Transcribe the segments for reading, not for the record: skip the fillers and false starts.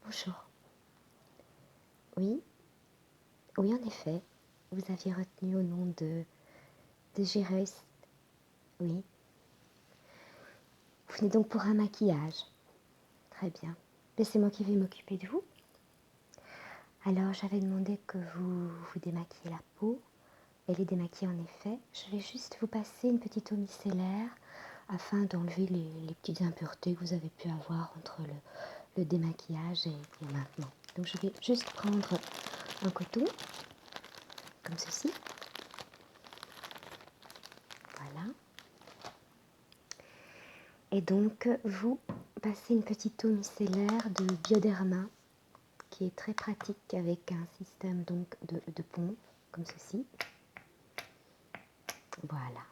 Bonjour. Oui, oui en effet, vous aviez retenu au nom de Géreus. Oui. Vous venez donc pour un maquillage. Très bien. Mais c'est moi qui vais m'occuper de vous. Alors j'avais demandé que vous démaquilliez la peau. Elle est démaquillée en effet. Je vais juste vous passer une petite eau micellaire afin d'enlever les petites impuretés que vous avez pu avoir entre le démaquillage et maintenant. Donc je vais juste prendre un coton, comme ceci. Voilà. Et donc, vous passez une petite eau micellaire de Bioderma, qui est très pratique avec un système donc de pompe, comme ceci. Voilà.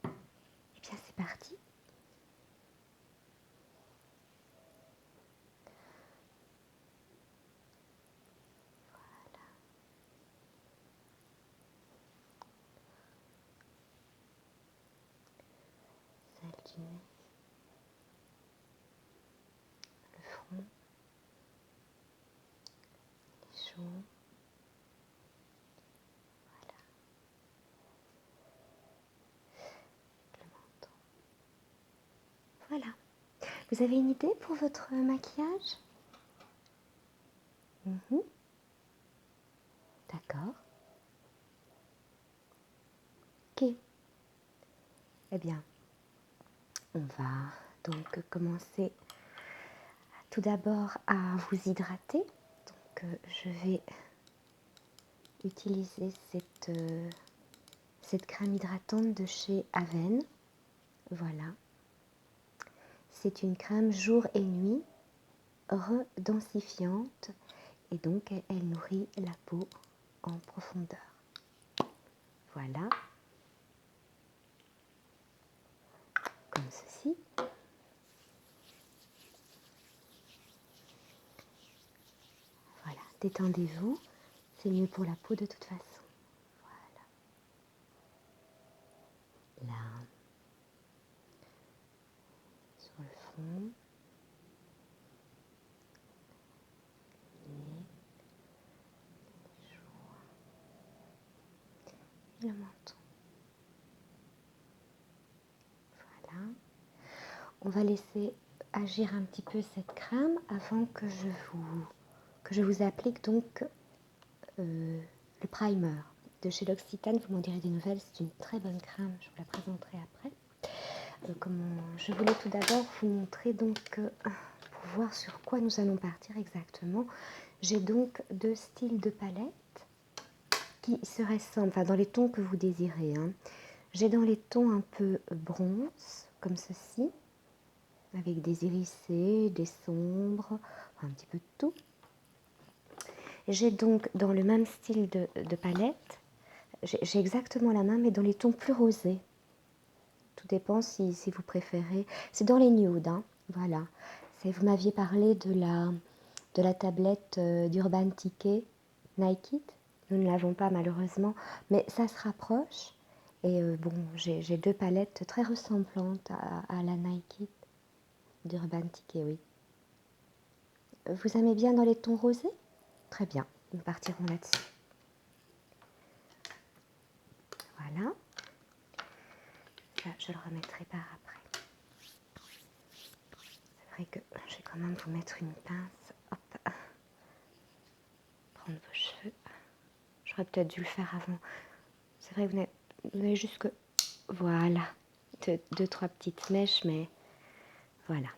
Et bien, c'est parti. Celle du nez, le front, les joues. Voilà. Le menton. Voilà. Vous avez une idée pour votre maquillage? D'accord. Ok. Eh bien, on va donc commencer tout d'abord à vous hydrater. Donc, je vais utiliser cette crème hydratante de chez Aven. Voilà. C'est une crème jour et nuit, redensifiante, et donc elle nourrit la peau en profondeur. Voilà. Comme ceci. Voilà. Détendez-vous. C'est mieux pour la peau de toute façon. Voilà. Là. Sur le front. Et le menton. Voilà. On va laisser agir un petit peu cette crème avant que je vous applique donc le primer de chez L'Occitane. Vous m'en direz des nouvelles, c'est une très bonne crème, je vous la présenterai après. Je voulais tout d'abord vous montrer donc pour voir sur quoi nous allons partir exactement. J'ai donc deux styles de palettes qui se ressemblent, enfin dans les tons que vous désirez. J'ai dans les tons un peu bronze, comme ceci, avec des irisés, des sombres, un petit peu de tout. J'ai donc dans le même style de palette, j'ai exactement la même, mais dans les tons plus rosés. Tout dépend si vous préférez. C'est dans les nudes, voilà. Vous m'aviez parlé de la tablette d'Urban Ticket Nike. Nous ne l'avons pas malheureusement, mais ça se rapproche. Et bon, j'ai deux palettes très ressemblantes à la Nike d'Urban Ticket, oui. Vous aimez bien dans les tons rosés? Très bien, nous partirons là-dessus. Voilà. Ça, je le remettrai par après. C'est vrai que je vais quand même vous mettre une pince. Hop. Prendre vos cheveux. J'aurais peut-être dû le faire avant. C'est vrai que vous n'avez juste que... Voilà. Deux, trois petites mèches, mais voilà.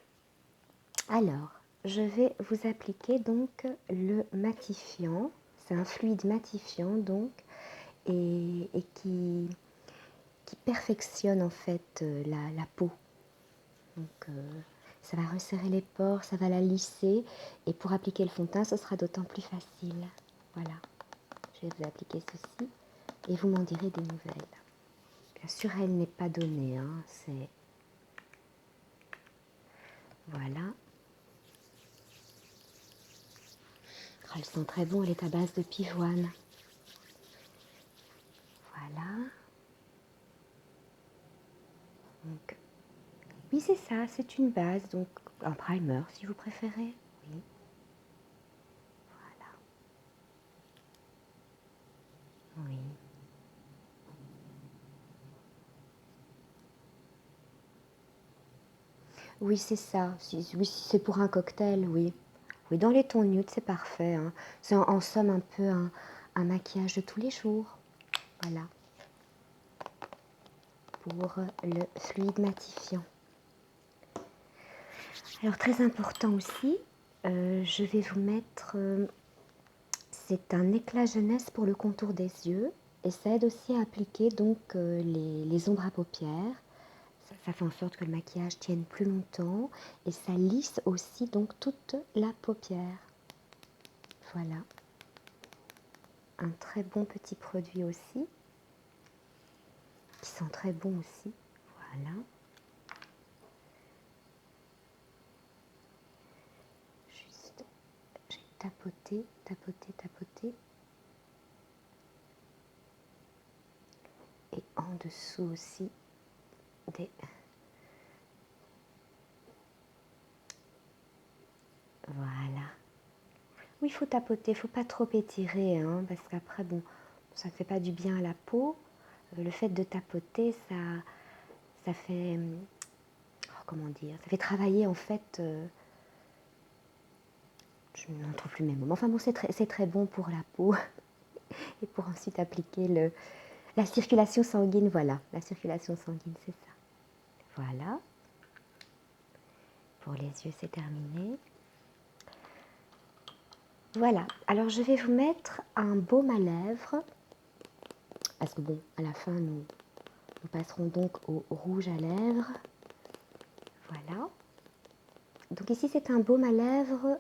Alors, je vais vous appliquer donc le matifiant. C'est un fluide matifiant donc et qui perfectionne en fait la peau. Donc ça va resserrer les pores, ça va la lisser et pour appliquer le fond de teint, ce sera d'autant plus facile. Voilà, je vais vous appliquer ceci et vous m'en direz des nouvelles. Bien sûr, elle n'est pas donnée, c'est... Voilà. Oh, elles sont très bon, elle est à base de pivoine. Voilà. Donc, oui, c'est ça, c'est une base. Donc, un primer si vous préférez. Oui. Voilà. Oui. Oui, c'est ça. Oui, si c'est pour un cocktail, oui. Oui, dans les tons nudes, c'est parfait. Hein. C'est en somme un peu un maquillage de tous les jours. Voilà. Pour le fluide matifiant. Alors, très important aussi, je vais vous mettre... c'est un éclat jeunesse pour le contour des yeux. Et ça aide aussi à appliquer donc les ombres à paupières. Ça fait en sorte que le maquillage tienne plus longtemps. Et ça lisse aussi donc toute la paupière. Voilà. Un très bon petit produit aussi. Qui sent très bon aussi. Voilà. Juste, j'ai tapoté, tapoté, tapoté. Et en dessous aussi des... Voilà. Oui, il faut tapoter, il ne faut pas trop étirer, hein, parce qu'après, bon, ça ne fait pas du bien à la peau. Le fait de tapoter, ça fait... comment dire? Ça fait travailler, en fait... je n'en trouve plus mes mots. Enfin bon, c'est très bon pour la peau. Et pour ensuite appliquer la circulation sanguine, voilà. La circulation sanguine, c'est ça. Voilà. Pour les yeux, c'est terminé. Voilà. Alors, je vais vous mettre un baume à lèvres. Parce que bon, à la fin, nous passerons donc au rouge à lèvres. Voilà. Donc ici, c'est un baume à lèvres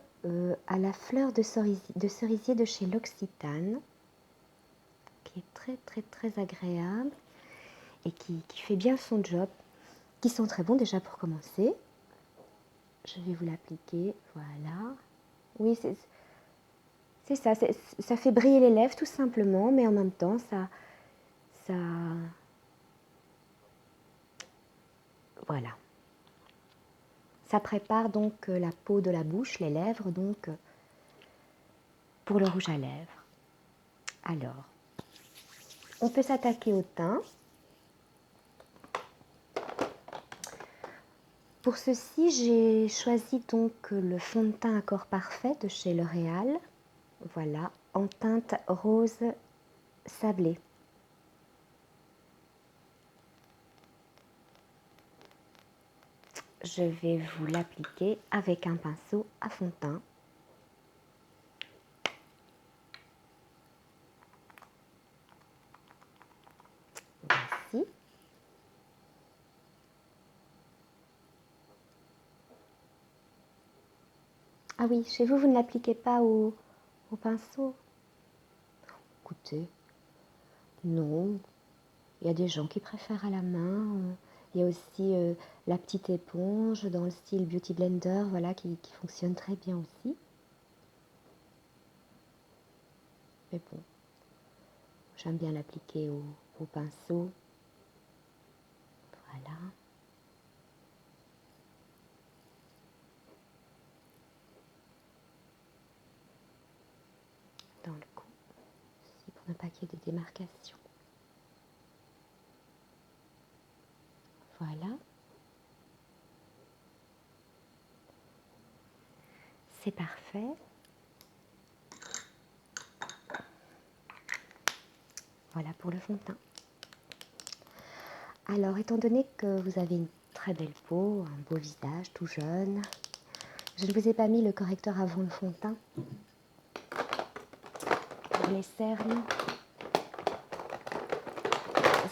à la fleur de cerisier de chez L'Occitane, qui est très agréable et qui fait bien son job, qui sent très bon déjà pour commencer. Je vais vous l'appliquer, voilà. Oui, c'est ça, ça fait briller les lèvres tout simplement, mais en même temps, ça voilà. Ça prépare donc la peau de la bouche, les lèvres, donc pour le rouge à lèvres. Alors, on peut s'attaquer au teint. Pour ceci, j'ai choisi donc le fond de teint Accord Parfait de chez L'Oréal. Voilà, en teinte rose sablé. Je vais vous l'appliquer avec un pinceau à fond de teint. Voici. Ah oui, chez vous, vous ne l'appliquez pas au pinceau? Écoutez, non. Il y a des gens qui préfèrent à la main. Il y a aussi la petite éponge dans le style Beauty Blender, voilà, qui fonctionne très bien aussi. Mais bon, j'aime bien l'appliquer au pinceau. Voilà. Dans le cou, aussi pour ne pas qu'il y ait de démarcation. Voilà. C'est parfait. Voilà pour le fond de teint. Alors, étant donné que vous avez une très belle peau, un beau visage, tout jeune, je ne vous ai pas mis le correcteur avant le fond de teint pour les cernes.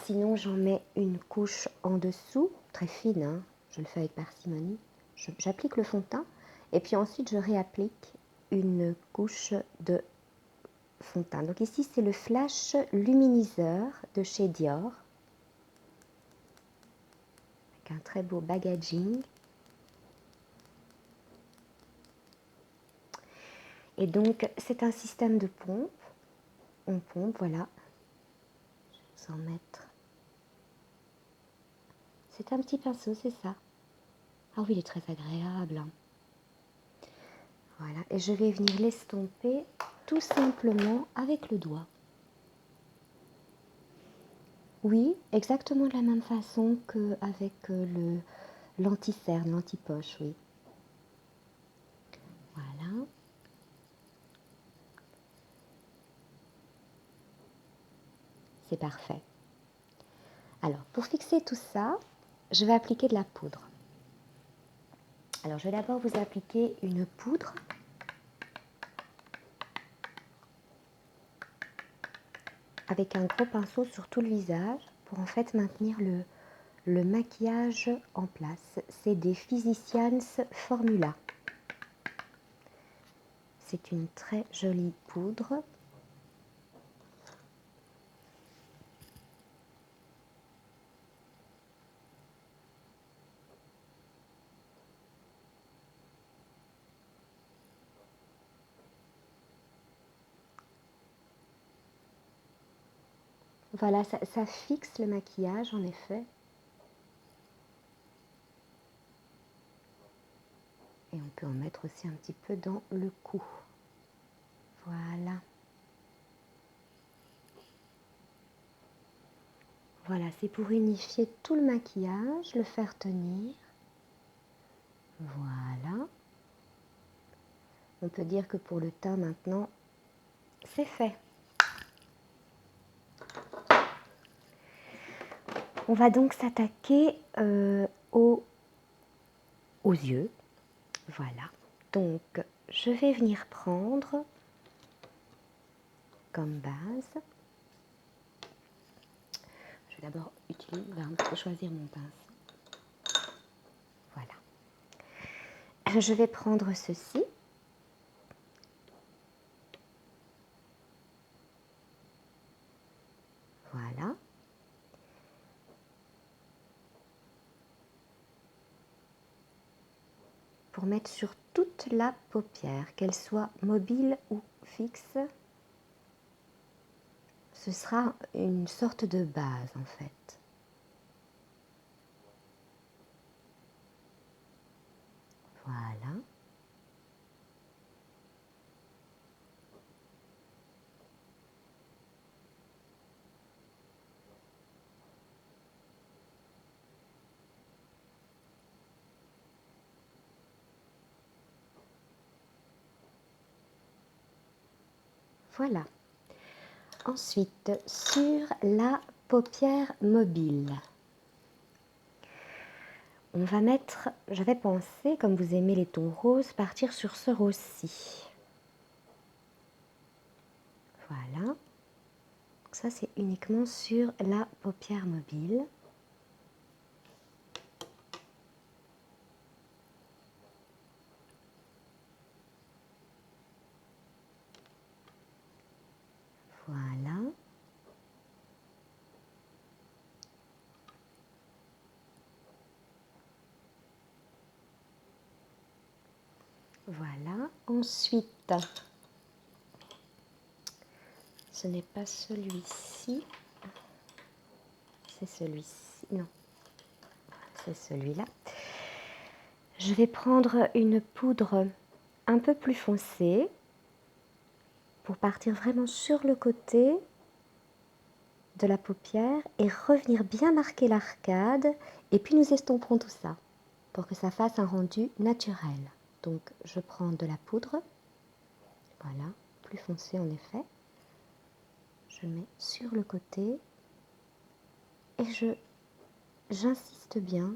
Sinon, j'en mets une couche en dessous, très fine, hein. Je le fais avec parcimonie. J'applique le fond de teint et puis ensuite je réapplique une couche de fond de teint. Donc ici, c'est le Flash Luminiseur de chez Dior, avec un très beau packaging. Et donc, c'est un système de pompe. On pompe, voilà. Je vais vous en mettre. C'est un petit pinceau, c'est ça. Ah oui, il est très agréable. Voilà, et je vais venir l'estomper tout simplement avec le doigt. Oui, exactement de la même façon qu'avec l'anti-cerne, l'anti-poche, oui. Voilà. C'est parfait. Alors, pour fixer tout ça, je vais appliquer de la poudre. Alors, je vais d'abord vous appliquer une poudre avec un gros pinceau sur tout le visage pour en fait maintenir le maquillage en place. C'est des Physicians Formula. C'est une très jolie poudre. Voilà, ça fixe le maquillage en effet. Et on peut en mettre aussi un petit peu dans le cou. Voilà. Voilà, c'est pour unifier tout le maquillage, le faire tenir. Voilà. On peut dire que pour le teint maintenant, c'est fait. On va donc s'attaquer aux yeux. Voilà. Donc, je vais venir prendre comme base. Je vais d'abord choisir mon pinceau. Voilà. Je vais prendre ceci. Voilà. Pour mettre sur toute la paupière, qu'elle soit mobile ou fixe. Ce sera une sorte de base en fait. Voilà. Voilà. Ensuite, sur la paupière mobile, on va mettre, j'avais pensé, comme vous aimez les tons roses, partir sur ce rose-ci. Voilà. Donc ça, c'est uniquement sur la paupière mobile. Voilà. Voilà. Ensuite, ce n'est pas celui-ci. C'est celui-ci. Non. C'est celui-là. Je vais prendre une poudre un peu plus foncée pour partir vraiment sur le côté de la paupière et revenir bien marquer l'arcade, et puis nous estomperons tout ça pour que ça fasse un rendu naturel. Donc je prends de la poudre, voilà, plus foncée en effet, je mets sur le côté et j'insiste bien,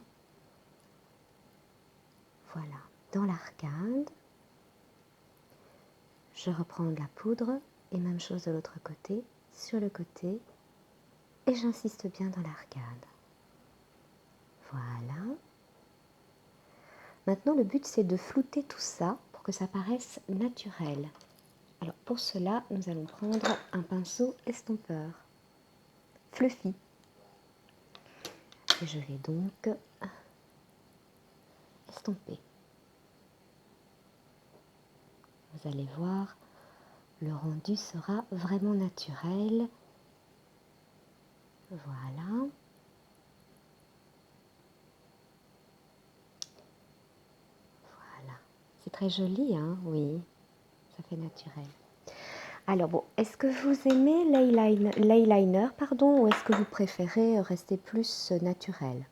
voilà, dans l'arcade. Je reprends de la poudre et même chose de l'autre côté, sur le côté, et j'insiste bien dans l'arcade. Voilà. Maintenant, le but, c'est de flouter tout ça pour que ça paraisse naturel. Alors, pour cela, nous allons prendre un pinceau estompeur, fluffy. Et je vais donc estomper. Vous allez voir, le rendu sera vraiment naturel. Voilà. C'est très joli, hein? Oui, ça fait naturel. Alors bon, est-ce que vous aimez l'eyeliner, pardon, ou est-ce que vous préférez rester plus naturel?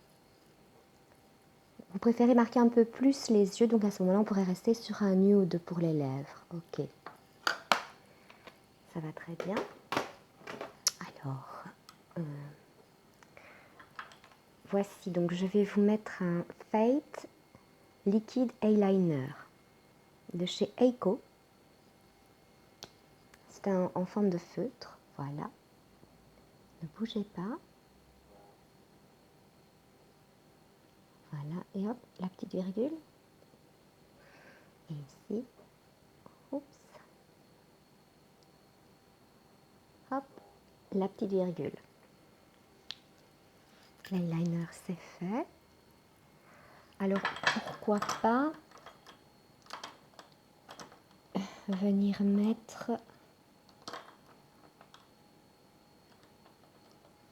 Vous préférez marquer un peu plus les yeux, donc à ce moment-là, on pourrait rester sur un nude pour les lèvres. Ok, ça va très bien. Alors, voici, donc je vais vous mettre un Fate Liquid Eyeliner de chez Eiko. C'est en forme de feutre, voilà. Ne bougez pas. Voilà, et hop, la petite virgule. Et ici, oups, hop, la petite virgule. L'eyeliner, c'est fait. Alors, pourquoi pas venir mettre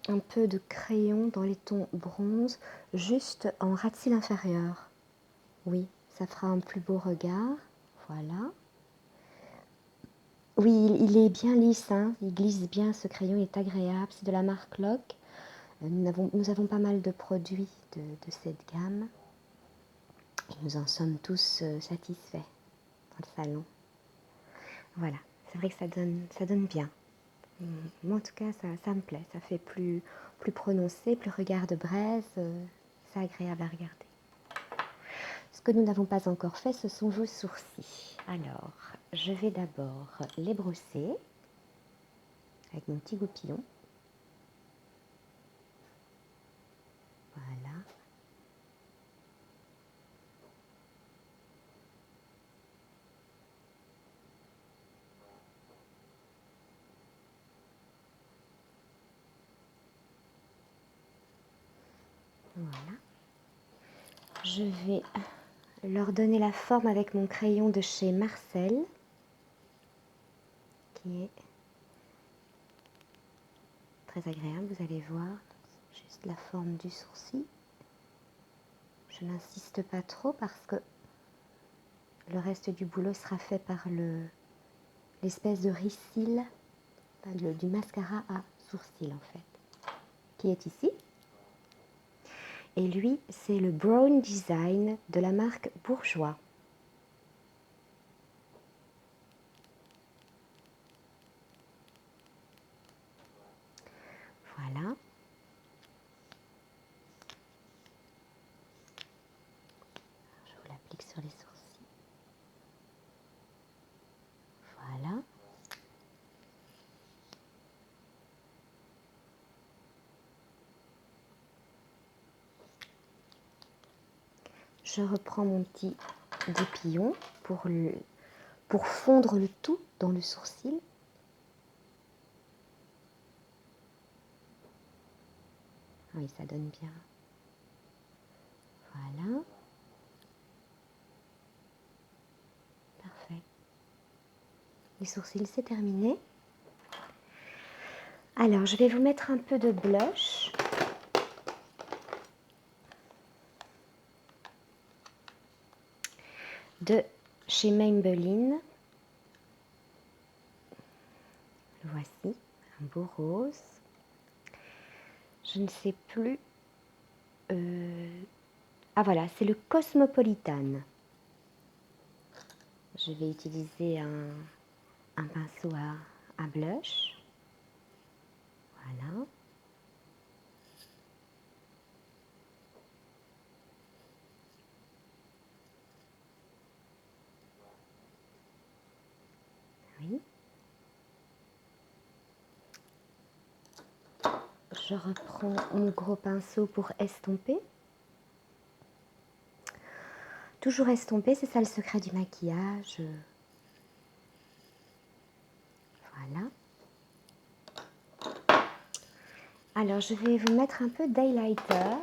un peu de crayon dans les tons bronze, juste en ras de cils inférieur. Oui, ça fera un plus beau regard. Voilà. Oui, il est bien lisse, hein. Il glisse bien, ce crayon, il est agréable. C'est de la marque Lock. Nous avons pas mal de produits de cette gamme. Et nous en sommes tous satisfaits dans le salon. Voilà, c'est vrai que ça donne bien. Moi, en tout cas, ça me plaît. Ça fait plus prononcé, plus regard de braise. C'est agréable à regarder. Ce que nous n'avons pas encore fait, ce sont vos sourcils. Alors, je vais d'abord les brosser avec mon petit goupillon. Voilà. Voilà. Je vais leur donner la forme avec mon crayon de chez Marcel, qui est très agréable, vous allez voir. Juste la forme du sourcil. Je n'insiste pas trop parce que le reste du boulot sera fait par l'espèce de ricil, du mascara à sourcil en fait, qui est ici. Et lui, c'est le Brown Design de la marque Bourjois. Voilà. Je vous l'applique sur les sourcils. Voilà. Je reprends mon petit goupillon pour fondre le tout dans le sourcil. Oui, ça donne bien. Voilà. Parfait. Les sourcils, c'est terminé. Alors, je vais vous mettre un peu de blush. De chez Maybelline. Le voici, un beau rose. Je ne sais plus. Ah voilà, c'est le Cosmopolitan. Je vais utiliser un pinceau à blush. Voilà. Oui. Je reprends mon gros pinceau pour estomper. Toujours estomper, c'est ça le secret du maquillage. Voilà. Alors, je vais vous mettre un peu d'highlighter.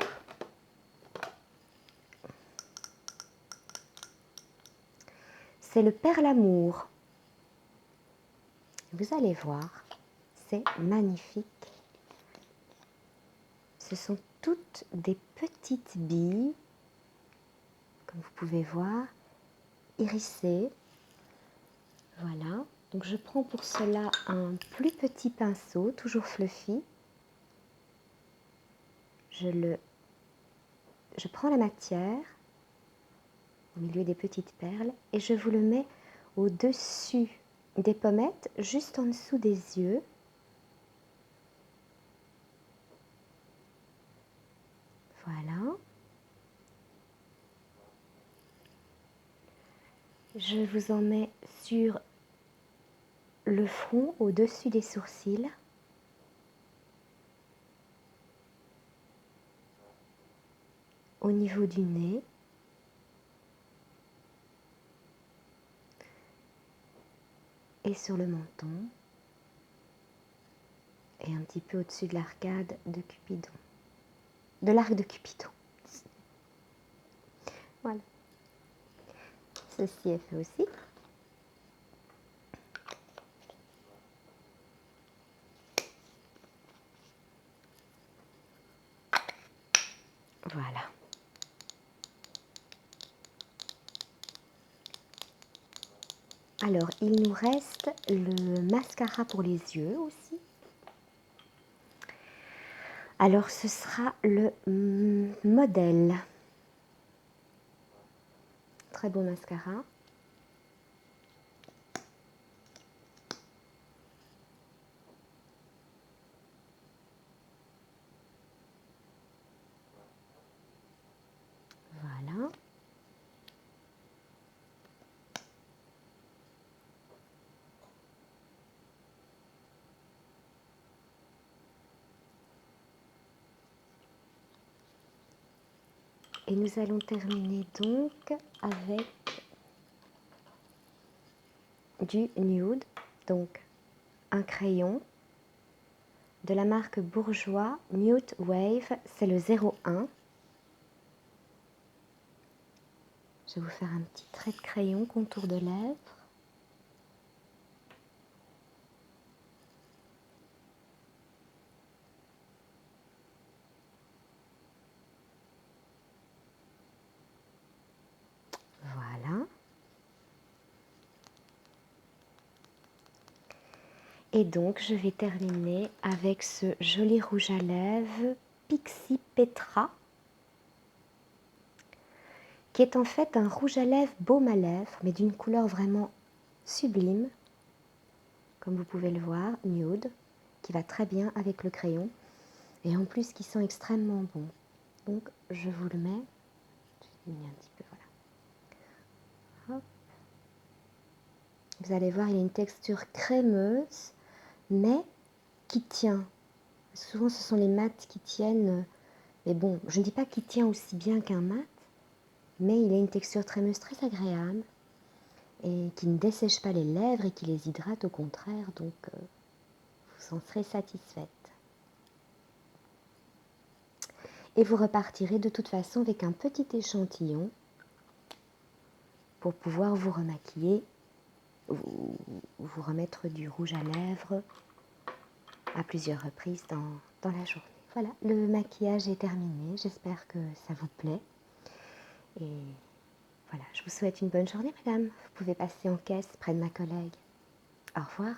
C'est le Perlamour. Vous allez voir, c'est magnifique. Ce sont toutes des petites billes, comme vous pouvez voir, irisser. Voilà, donc je prends pour cela un plus petit pinceau, toujours fluffy. Je prends la matière au milieu des petites perles et je vous le mets au-dessus des pommettes, juste en dessous des yeux. Voilà. Je vous en mets sur le front, au-dessus des sourcils. Au niveau du nez. Et sur le menton. Et un petit peu au-dessus de l'arcade de Cupidon. De l'arc de Cupidon. Voilà. Ceci est fait aussi. Voilà. Alors, il nous reste le mascara pour les yeux aussi. Alors, ce sera le modèle. Très beau mascara. Voilà. Et nous allons terminer donc avec du nude, donc un crayon de la marque Bourjois Nude Wave, c'est le 01. Je vais vous faire un petit trait de crayon, contour de lèvres. Voilà. Et donc, je vais terminer avec ce joli rouge à lèvres Pixie Petra, qui est en fait un rouge à lèvres baume à lèvres, mais d'une couleur vraiment sublime, comme vous pouvez le voir, nude, qui va très bien avec le crayon, et en plus qui sent extrêmement bon. Donc, je vous le mets, je mets un petit peu, voilà. Hop. Vous allez voir, il a une texture crémeuse, mais qui tient. Souvent, ce sont les mats qui tiennent, mais bon, je ne dis pas qu'il tient aussi bien qu'un mat, mais il a une texture crémeuse très agréable et qui ne dessèche pas les lèvres et qui les hydrate au contraire, donc vous en serez satisfaite. Et vous repartirez de toute façon avec un petit échantillon pour pouvoir vous remaquiller, vous remettre du rouge à lèvres à plusieurs reprises dans la journée. Voilà, le maquillage est terminé, j'espère que ça vous plaît. Et voilà, je vous souhaite une bonne journée, madame. Vous pouvez passer en caisse près de ma collègue. Au revoir.